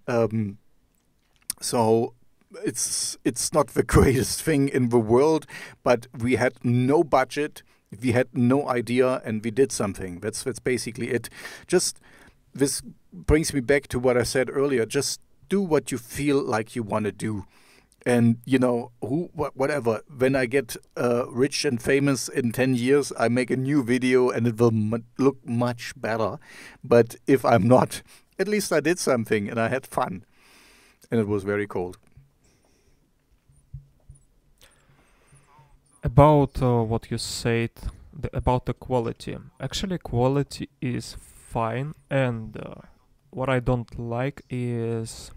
So it's not the greatest thing in the world, but we had no budget, we had no idea, and we did something. That's basically it. This brings me back to what I said earlier. Just do what you feel like you want to do. And, whatever. When I get rich and famous in 10 years, I make a new video and it will look much better. But if I'm not, at least I did something and I had fun. And it was very cold. About what you said about the quality. Actually, quality is fine, and what I don't like is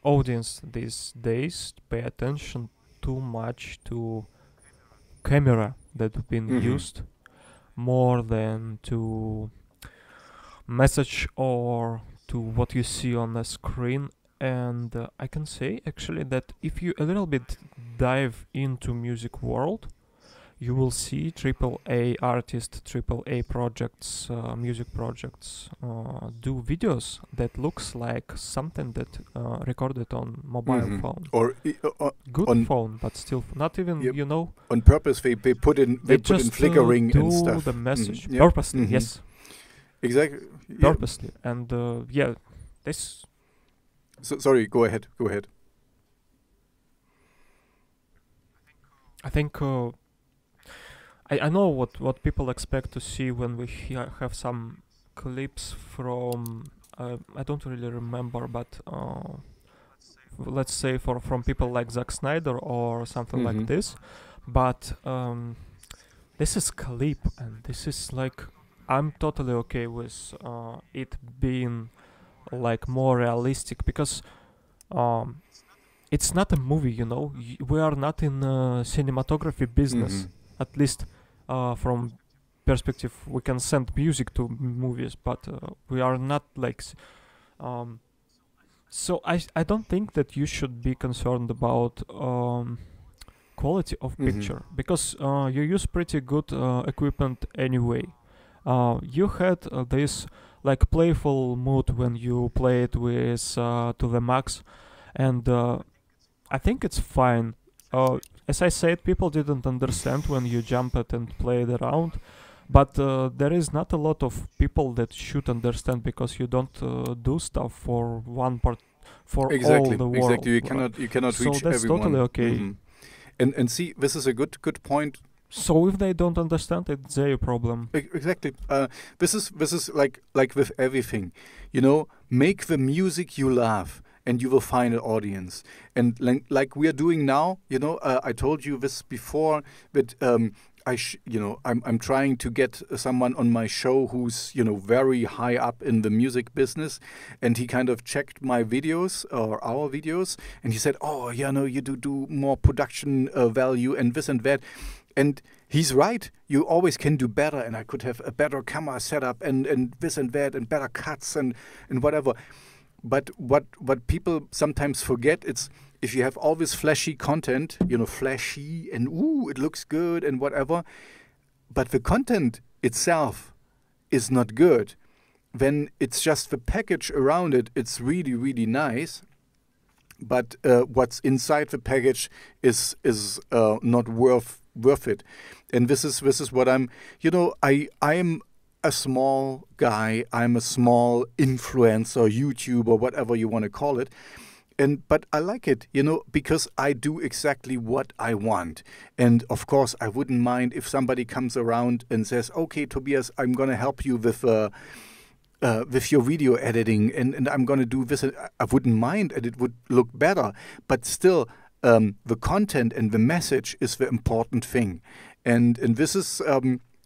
audience these days pay attention too much to camera that's been used more than to message or to what you see on the screen. And I can say actually that if you a little bit dive into music world, you will see triple A artists, triple A projects, music projects do videos that looks like something that recorded on mobile phone. Or Good on phone, but still not even, Yep. you know, on purpose they put in they put in just flickering do and stuff. the message Yep. purposely. Mhm. Yes, Exactly. Yep. purposely. And yeah, this So, sorry, go ahead. I think I know what people expect to see when we have some clips from I don't really remember, but let's say from people like Zack Snyder or something like Mhm. this. But this is clip, and this is like I'm totally okay with it being like more realistic because um, it's not a movie, you know. We are not in cinematography business, Mhm. at least from perspective. We can send music to movies, but we are not like. So I don't think that you should be concerned about quality of Mhm. picture because you use pretty good equipment anyway. You had this like playful mood when you play it with to the max, and I think it's fine. As I said, people didn't understand when you jumped and played around, but there is not a lot of people that should understand because you don't do stuff for one part for all Exactly. the world. Exactly. You cannot So reach that's everyone. totally okay. Mhm. And see, this is a good point. So if they don't understand, it's their problem. Exactly. This is like with everything, make the music you love, and you will find an audience. And like we are doing now, I told you this before that I'm trying to get someone on my show who's very high up in the music business, and he kind of checked my videos or our videos, and he said, oh, you do more production value and this and that. And he's right. You always can do better, and I could have a better camera setup and this and that and better cuts and whatever. But what people sometimes forget, it's if you have all this flashy content, flashy and ooh, it looks good and whatever, but the content itself is not good. Then it's just the package around it. It's really, really nice, but what's inside the package is not worth it. And this is what I'm. I'm a small guy. I'm a small influencer, YouTuber, whatever you want to call it. But I like it, because I do exactly what I want. And of course, I wouldn't mind if somebody comes around and says, "Okay, Tobias, I'm gonna help you with your video editing, and I'm going to do this." I wouldn't mind, and it would look better. But still, the content and the message is the important thing. And this is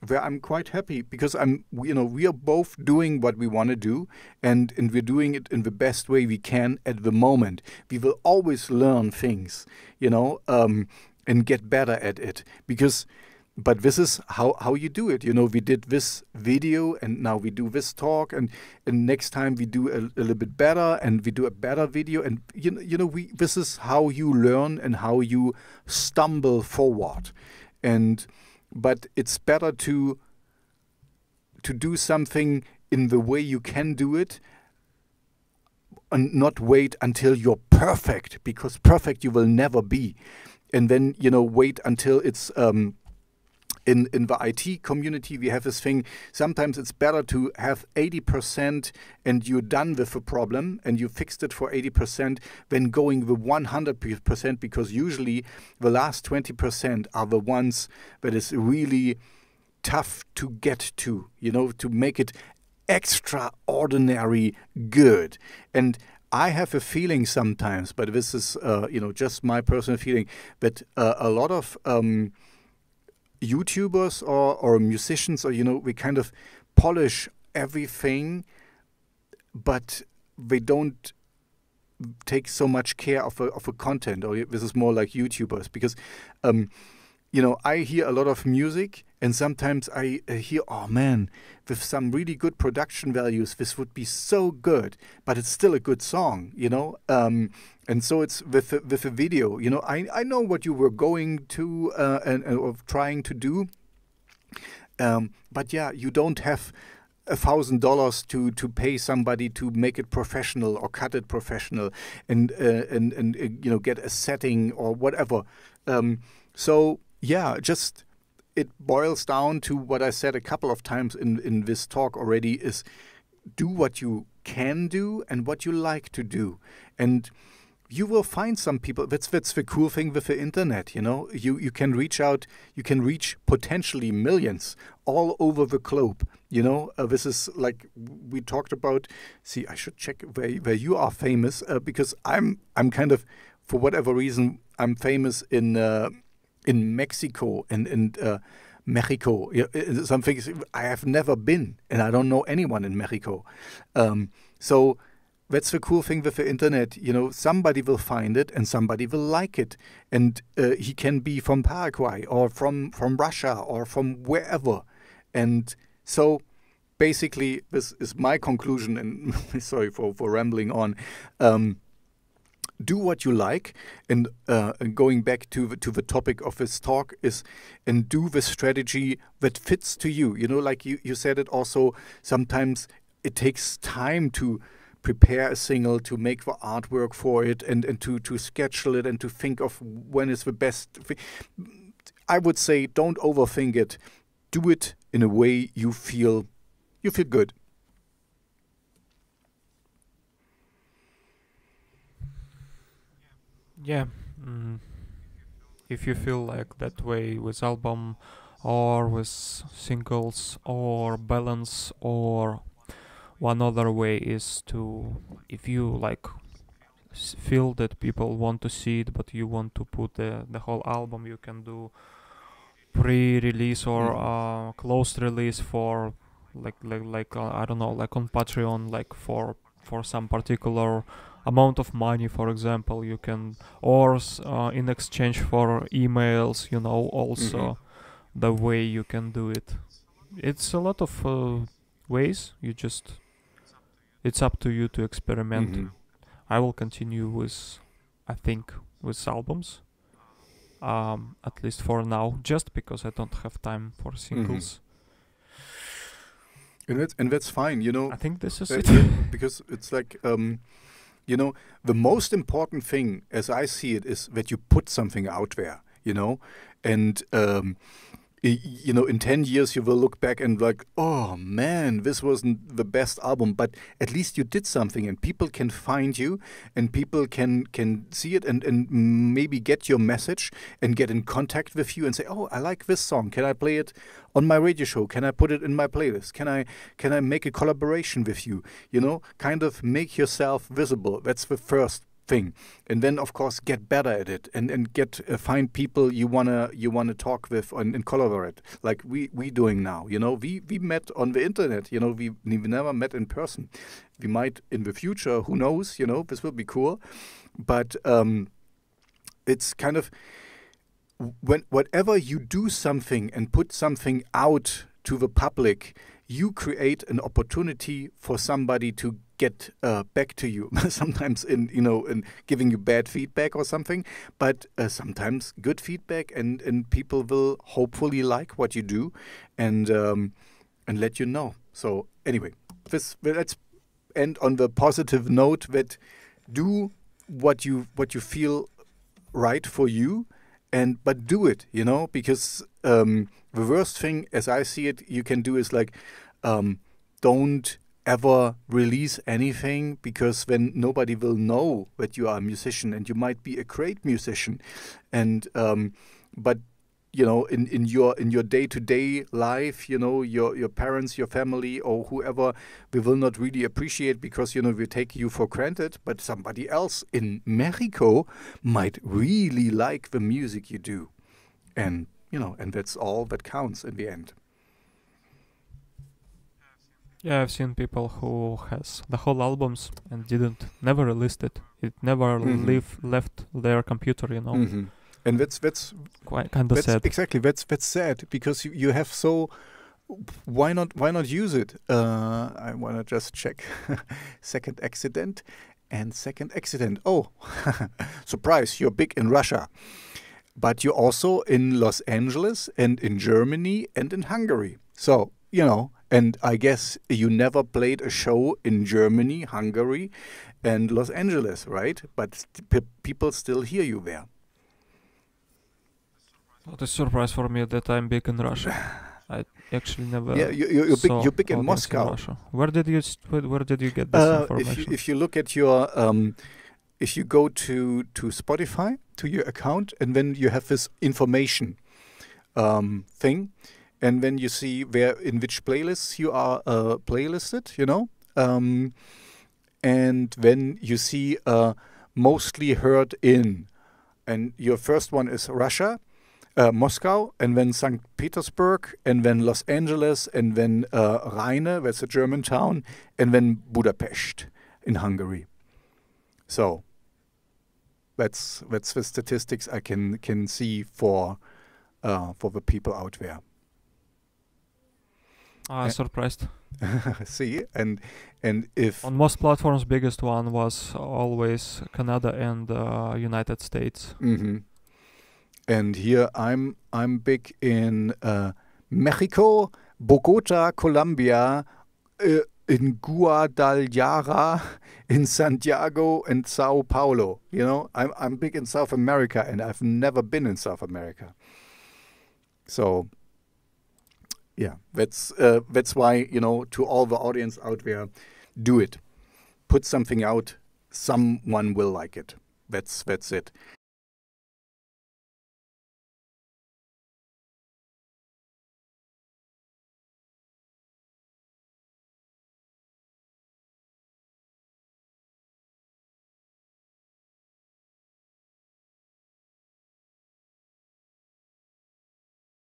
where I'm quite happy because we are both doing what we want to do, and we're doing it in the best way we can at the moment. We will always learn things, and get better at it because. But this is how you do it. We did this video, and now we do this talk, and next time we do a little bit better, and we do a better video, and this is how you learn and how you stumble forward. But it's better to do something in the way you can do it, and not wait until you're perfect, because perfect you will never be, and then wait until it's. In the IT community, we have this thing. Sometimes it's better to have 80% and you're done with the problem and you fixed it for 80% than going the 100%, because usually the last 20% are the ones that is really tough to get to make it extraordinary good. And I have a feeling sometimes, but this is just my personal feeling, that a lot of YouTubers or musicians, or we kind of polish everything, but they don't take so much care of a content. Or this is more like YouTubers, because I hear a lot of music, and sometimes I hear, oh man, with some really good production values, this would be so good, but it's still a good song. And so it's with a video. I know what you were going to and of trying to do, but yeah, you don't have $1,000 to pay somebody to make it professional or cut it professional and get a setting or whatever. So yeah, just it boils down to what I said a couple of times in this talk already: is do what you can do and what you like to do, and you will find some people. That's the cool thing with the internet. You can reach out. You can reach potentially millions all over the globe. This is like we talked about. See, I should check where you are famous, because I'm kind of, for whatever reason, I'm famous in Mexico and Mexico. Some things I have never been, and I don't know anyone in Mexico. So that's the cool thing with the internet. Somebody will find it and somebody will like it, and he can be from Paraguay or from Russia or from wherever. And so basically, this is my conclusion, and sorry for rambling on. Do what you like, and going back to the topic of this talk and do the strategy that fits to you. Like you said it also, sometimes it takes time to prepare a single, to make the artwork for it, and to schedule it, and to think of when is the best. I would say don't overthink it. Do it in a way you feel good. Yeah. If you feel like that way with album or with singles or balance, or one other way is to, if you like feel that people want to see it but you want to put the whole album, you can do pre-release or closed release for like I don't know, like on Patreon, like for some particular amount of money, for example. You can, or in exchange for emails, also the way you can do it. It's a lot of ways. It's up to you to experiment. I will continue with albums, at least for now, just because I don't have time for singles. And that's fine, I think this is it. Because it's like, the most important thing, as I see it, is that you put something out there, and in 10 years you will look back and like, oh man, this wasn't the best album, but at least you did something, and people can find you, and people can see it, and maybe get your message and get in contact with you and say, oh, I like this song. Can I play it on my radio show? Can I put it in my playlist? Can I make a collaboration with you? Kind of make yourself visible. That's the first thing. And then of course get better at it, and get find people you wanna talk with and collaborate, like we doing now. We met on the internet. We never met in person. We might in the future, who knows. This will be cool. But it's kind of, whatever you do something and put something out to the public, you create an opportunity for somebody to get back to you. Sometimes in giving you bad feedback or something, but sometimes good feedback, and people will hopefully like what you do, and let you know. So anyway, let's end on the positive note that do what you feel right for you, but do it, because the worst thing, as I see it, you can do is like, don't ever release anything, because then nobody will know that you are a musician, and you might be a great musician, and but in your day-to-day life, your parents, your family, or whoever, we will not really appreciate, because we take you for granted, but somebody else in Mexico might really like the music you do, and and that's all that counts in the end. Yeah, I've seen people who has the whole albums and never released it. It never left their computer. And that's quite kind of sad. exactly that's sad because you have so. Why not use it? I want to just check. Second accident. Oh, surprise! You're big in Russia, but you're also in Los Angeles and in Germany and in Hungary. So and I guess you never played a show in Germany, Hungary, and Los Angeles, right? But people still hear you there. What a surprise for me that I'm big in Russia. I actually never. Yeah, you're big in Moscow. In Russia. Where did you get this information? If you look at your if you go to Spotify to your account and then you have this information thing, and then you see in which playlists you are playlisted, and then you see mostly heard in, and your first one is Russia. Moscow, and then St. Petersburg, and then Los Angeles, and then Rheine, that's a German town, and then Budapest in Hungary. So that's the statistics I can see for the people out there. Surprised. See, and if on most platforms, biggest one was always Canada and United States. Mm-hmm. And here I'm big in Mexico, Bogota, Colombia, in Guadalajara, in Santiago, and Sao Paulo. I'm big in South America, and I've never been in South America. So, yeah, that's why to all the audience out there, do it. Put something out. Someone will like it. That's it.